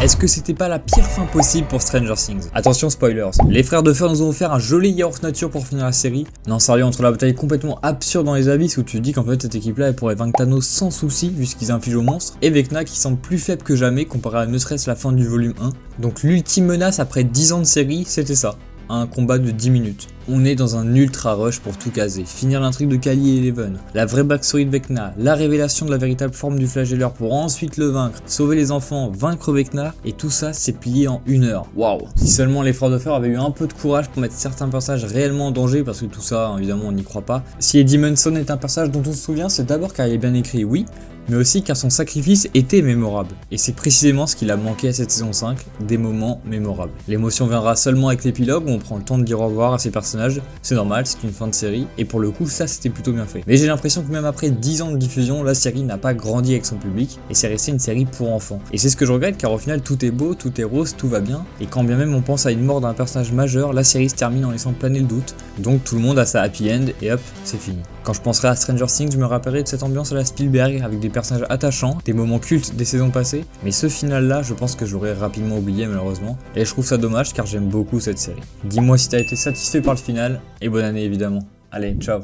Est-ce que c'était pas la pire fin possible pour Stranger Things? Attention spoilers, les frères de fer nous ont offert un joli yaourt nature pour finir la série. Non sérieux, entre la bataille complètement absurde dans les abysses où tu te dis qu'en fait cette équipe là elle pourrait vaincre Thanos sans souci vu ce qu'ils infligent aux monstres, et Vecna qui semble plus faible que jamais comparé à ne serait-ce la fin du volume 1. Donc l'ultime menace après 10 ans de série, c'était ça. Un combat de 10 minutes. On est dans un ultra rush pour tout caser, finir l'intrigue de Kali et Eleven, la vraie backstory de Vecna, la révélation de la véritable forme du flagelleur pour ensuite le vaincre, sauver les enfants, vaincre Vecna, et tout ça c'est plié en 1 heure. Waouh! Si seulement les frères de fer avaient eu un peu de courage pour mettre certains personnages réellement en danger, parce que tout ça évidemment on n'y croit pas. Si Eddie Munson est un personnage dont on se souvient, c'est d'abord car il est bien écrit, oui, mais aussi car son sacrifice était mémorable. Et c'est précisément ce qu'il a manqué à cette saison 5, des moments mémorables. L'émotion viendra seulement avec l'épilogue où on prend le temps de dire au revoir à ses personnages, c'est normal, c'est une fin de série, et pour le coup ça c'était plutôt bien fait. Mais j'ai l'impression que même après 10 ans de diffusion, la série n'a pas grandi avec son public, et c'est resté une série pour enfants. Et c'est ce que je regrette car au final tout est beau, tout est rose, tout va bien, et quand bien même on pense à une mort d'un personnage majeur, la série se termine en laissant planer le doute, donc tout le monde a sa happy end, et hop, c'est fini. Quand je penserai à Stranger Things, je me rappellerai de cette ambiance à la Spielberg avec des personnages attachants, des moments cultes des saisons passées, mais ce final là je pense que je l'aurais rapidement oublié malheureusement, et je trouve ça dommage car j'aime beaucoup cette série. Dis-moi si t'as été satisfait par le final, et bonne année évidemment. Allez, ciao.